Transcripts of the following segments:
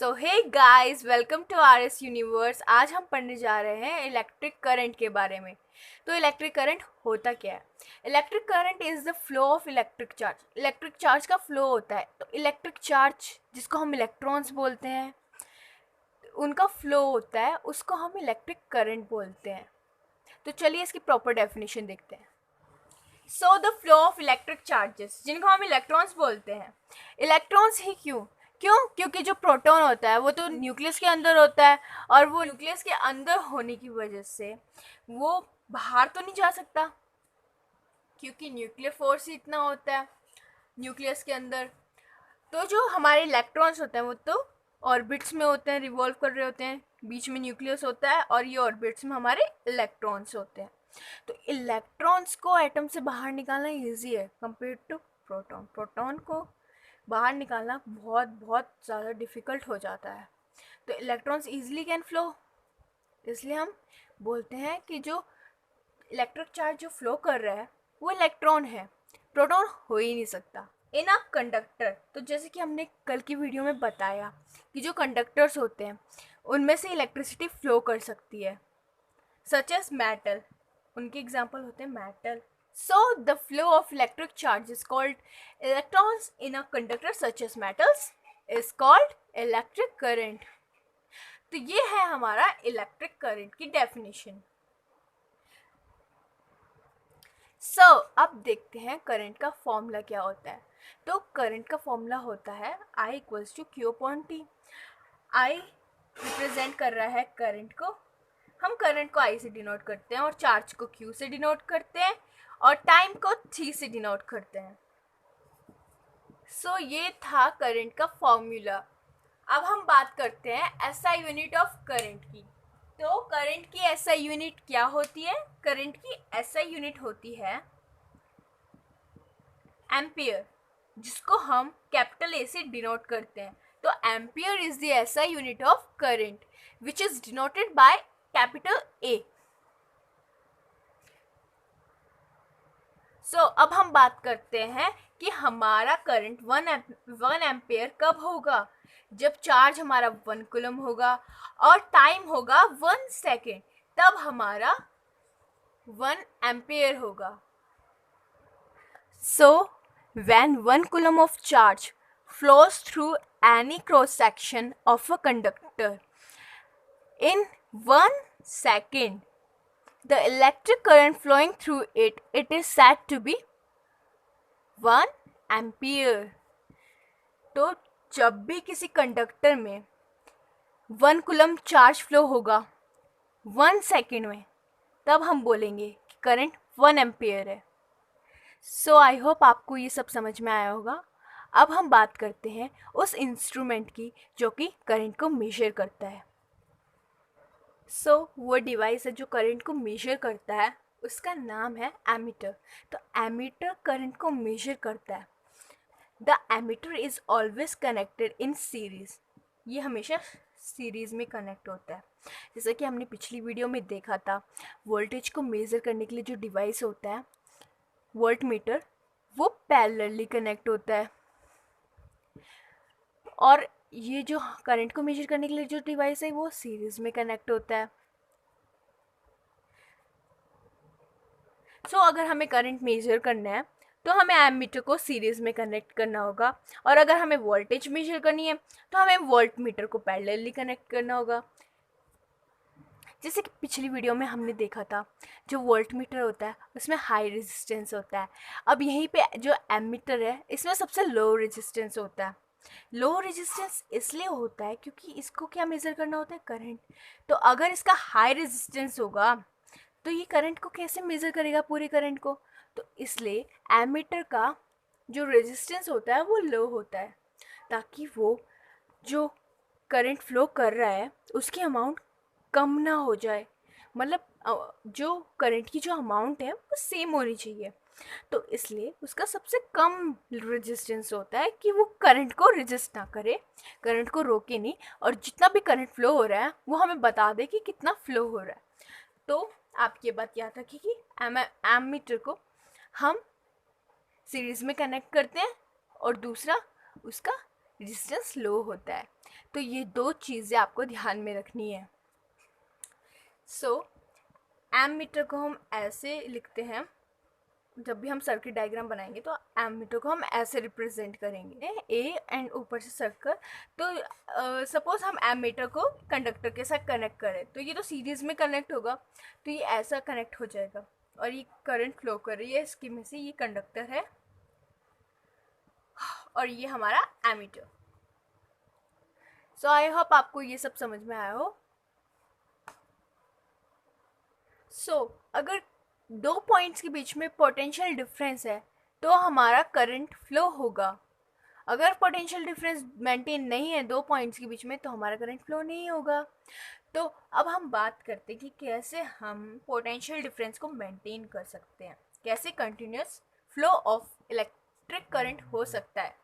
So hey guys, welcome to R S universe. आज हम पढ़ने जा रहे हैं इलेक्ट्रिक करंट के बारे में। तो इलेक्ट्रिक करंट होता क्या है? Electric current is the flow of electric charge. Electric charge का फ्लो होता है, तो इलेक्ट्रिक चार्ज जिसको हम इलेक्ट्रॉन्स बोलते हैं, उनका फ्लो होता है, उसको हम इलेक्ट्रिक करंट बोलते हैं। तो चलिए इसकी प्रॉपर डेफिनेशन देखते हैं। सो the flow of electric charges, जिनको हम इलेक्ट्रॉन्स बोलते हैं। इलेक्ट्रॉन्स ही क्यों? क्योंकि जो प्रोटॉन होता है वो तो न्यूक्लियस के अंदर होता है, और वो न्यूक्लियस के अंदर होने की वजह से वो बाहर तो नहीं जा सकता, क्योंकि न्यूक्लियर फोर्स ही इतना होता है न्यूक्लियस के अंदर। तो जो हमारे इलेक्ट्रॉन्स होते हैं वो तो ऑर्बिट्स में होते हैं, रिवॉल्व कर रहे होते हैं, बीच में न्यूक्लियस होता है और ये ऑर्बिट्स में हमारे इलेक्ट्रॉन्स होते हैं। तो इलेक्ट्रॉन्स को एटम से बाहर निकालना इजी है कंपेयर टू प्रोटॉन। प्रोटॉन को बाहर निकालना बहुत बहुत ज़्यादा डिफ़िकल्ट हो जाता है। तो इलेक्ट्रॉन्स ईजिली कैन फ्लो, इसलिए हम बोलते हैं कि जो इलेक्ट्रिक चार्ज जो फ्लो कर रहा है वो इलेक्ट्रॉन है, प्रोटॉन हो ही नहीं सकता। इन अ कंडक्टर, तो जैसे कि हमने कल की वीडियो में बताया कि जो कंडक्टर्स होते हैं उनमें से इलेक्ट्रिसिटी फ्लो कर सकती है, सच एज मेटल। उनके एग्जाम्पल होते हैं metal. So the flow of electric charge is called electrons in a conductor such as metals is called electric current. तो ये है हमारा इलेक्ट्रिक करंट की डेफिनेशन। अब देखते हैं करंट का फॉर्मूला क्या होता है। तो करंट का फॉर्मूला होता है I equals to Q upon T। I represent कर रहा है करंट को, हम करंट को I से डिनोट करते हैं, और चार्ज को Q से डिनोट करते हैं, और टाइम को T से डिनोट करते हैं। ये था करंट का फॉर्मूला। अब हम बात करते हैं SI यूनिट ऑफ करंट की। तो करंट की SI यूनिट क्या होती है? करंट की SI यूनिट होती है एम्पियर, जिसको हम कैपिटल ए से डिनोट करते हैं। तो ampere is the SI unit of current which is denoted by capital A. अब हम बात करते हैं कि हमारा करंट 1 एम्पियर कब होगा? जब चार्ज हमारा 1 कूलम होगा और टाइम होगा 1 सेकेंड, तब हमारा 1 एम्पियर होगा। When 1 coulomb of charge flows through any cross section of a conductor in 1 second, the electric current flowing through it is said to be 1 ampere. तो जब भी किसी कंडक्टर में 1 कूलम चार्ज फ्लो होगा 1 second में, तब हम बोलेंगे कि करंट 1 एम्पियर है। आई होप आपको ये सब समझ में आया होगा। अब हम बात करते हैं उस इंस्ट्रूमेंट की जो कि करंट को मेजर करता है। वो डिवाइस है जो करंट को मेजर करता है, उसका नाम है एमीटर। तो एमीटर करंट को मेजर करता है। The ammeter is always connected in series. ये हमेशा सीरीज में कनेक्ट होता है। जैसा कि हमने पिछली वीडियो में देखा था, वोल्टेज को मेजर करने के लिए जो डिवाइस होता है वोल्ट मीटर, वो पैरेलली कनेक्ट होता है, और ये जो करंट को मेजर करने के लिए जो डिवाइस है वो सीरीज में कनेक्ट होता है। अगर हमें करंट मेजर करना है तो हमें एमीटर को सीरीज में कनेक्ट करना होगा, और अगर हमें वोल्टेज मेजर करनी है तो हमें वोल्ट मीटर को पैरेलली कनेक्ट करना होगा। जैसे कि पिछली वीडियो में हमने देखा था, जो वोल्ट मीटर होता है उसमें हाई रेजिस्टेंस होता है। अब यहीं पे जो एमीटर है इसमें सबसे लो रेजिस्टेंस होता है। लो रेजिस्टेंस इसलिए होता है क्योंकि इसको क्या मेज़र करना होता है? करंट। तो अगर इसका हाई रेजिस्टेंस होगा तो ये करंट को कैसे मेज़र करेगा, पूरे करंट को? तो इसलिए एमीटर का जो रेजिस्टेंस होता है वो लो होता है, ताकि वो जो करंट फ्लो कर रहा है उसकी अमाउंट कम ना हो जाए। मतलब जो करंट की जो अमाउंट है वो सेम होनी चाहिए। तो इसलिए उसका सबसे कम रेजिस्टेंस होता है कि वो करंट को रेजिस्ट ना करे, करंट को रोके नहीं, और जितना भी करंट फ्लो हो रहा है वो हमें बता दे कि कितना फ्लो हो रहा है। तो आप ये बात याद रखिए कि एमीटर को हम सीरीज में कनेक्ट करते हैं, और दूसरा उसका रेजिस्टेंस लो होता है। तो ये दो चीज़ें आपको ध्यान में रखनी है। सो एमीटर को हम ऐसे लिखते हैं, जब भी हम सर्किट डायग्राम बनाएंगे तो एमीटर को हम ऐसे रिप्रेजेंट करेंगे, ए एंड ऊपर से सर्कल। तो सपोज हम एमीटर को कंडक्टर के साथ कनेक्ट करें तो ये तो सीरीज में कनेक्ट होगा, तो ये ऐसा कनेक्ट हो जाएगा और ये करंट फ्लो कर रही है इसकी में से, ये कंडक्टर है और ये हमारा एमीटर। सो आई होप आपको ये सब समझ में आया हो। अगर दो पॉइंट्स के बीच में पोटेंशियल डिफरेंस है तो हमारा करंट फ्लो होगा। अगर पोटेंशियल डिफरेंस मेंटेन नहीं है दो पॉइंट्स के बीच में तो हमारा करंट फ्लो नहीं होगा। तो अब हम बात करते हैं कि कैसे हम पोटेंशियल डिफरेंस को मेंटेन कर सकते हैं, कैसे continuous flow of electric current हो सकता है।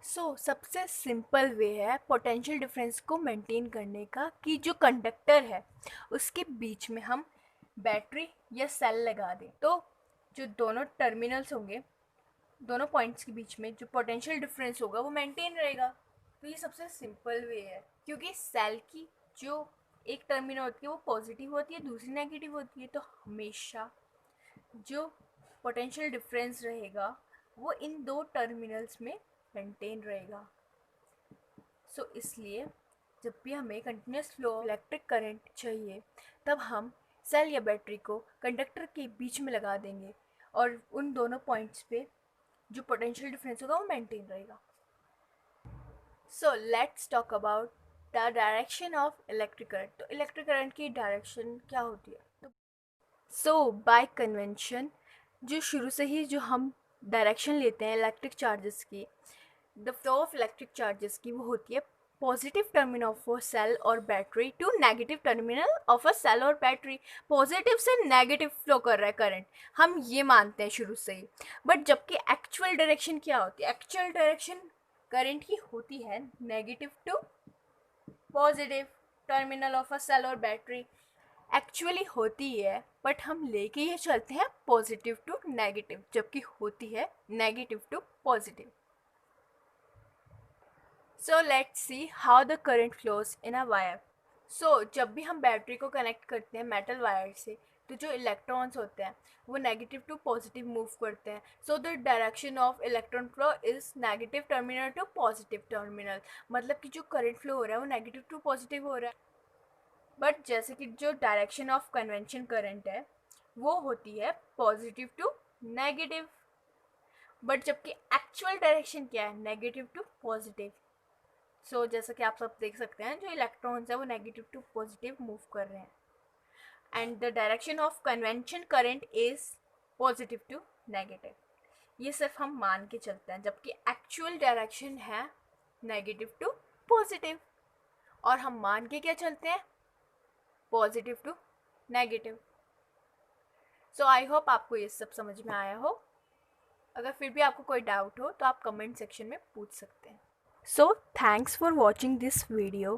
सबसे सिंपल वे है पोटेंशियल डिफरेंस को मेंटेन करने का कि जो कंडक्टर है उसके बीच में हम बैटरी या सेल लगा दें, तो जो दोनों टर्मिनल्स होंगे, दोनों पॉइंट्स के बीच में जो पोटेंशियल डिफरेंस होगा वो मेंटेन रहेगा। तो ये सबसे सिंपल वे है, क्योंकि सेल की जो एक टर्मिनल होती है वो पॉजिटिव होती है, दूसरी नेगेटिव होती है, तो हमेशा जो पोटेंशियल डिफरेंस रहेगा वो इन दो टर्मिनल्स में मेंटेन रहेगा। इसलिए जब भी हमें कंटिन्यूस फ्लो इलेक्ट्रिक करंट चाहिए तब हम सेल या बैटरी को कंडक्टर के बीच में लगा देंगे और उन दोनों पॉइंट्स पे जो पोटेंशियल डिफरेंस होगा वो मेंटेन रहेगा। Let's talk about the direction of electric current. तो इलेक्ट्रिक करंट की डायरेक्शन क्या होती है? बाय कन्वेंशन जो शुरू से ही जो हम डायरेक्शन लेते हैं इलेक्ट्रिक चार्जेस की, the flow of electric charges की, वो होती है positive terminal of a cell और battery to negative terminal of a cell और बैटरी। पॉजिटिव से नेगेटिव फ्लो कर रहा है करंट, हम ये मानते हैं शुरू से ही। बट जबकि एक्चुअल डायरेक्शन क्या होती है? एक्चुअल डायरेक्शन करंट की होती है negative to positive terminal of a cell और बैटरी। एक्चुअली होती है, बट हम लेके ये चलते हैं पॉजिटिव टू नेगेटिव, जबकि होती है negative to positive. So let's see how the current flows in a wire. जब भी हम बैटरी को कनेक्ट करते हैं मेटल वायर से तो जो इलेक्ट्रॉन्स होते हैं वो नेगेटिव टू पॉजिटिव मूव करते हैं। The direction of electron flow is negative terminal to positive terminal, मतलब कि जो करंट फ्लो हो रहा है वो नेगेटिव टू पॉजिटिव हो रहा है। बट जैसे कि जो डायरेक्शन ऑफ कन्वेंशन करंट है वो होती है पॉजिटिव टू नेगेटिव, बट जबकि एक्चुअल डायरेक्शन क्या है? Negative to positive. जैसा कि आप सब देख सकते हैं जो इलेक्ट्रॉन्स है वो नेगेटिव टू पॉजिटिव मूव कर रहे हैं, and the direction of convention current is positive to negative. ये सिर्फ हम मान के चलते हैं, जबकि एक्चुअल डायरेक्शन है नेगेटिव टू पॉजिटिव, और हम मान के क्या चलते हैं? Positive to negative. I hope आपको ये सब समझ में आया हो। अगर फिर भी आपको कोई डाउट हो तो आप कमेंट सेक्शन में पूछ सकते हैं। Thanks for watching this video.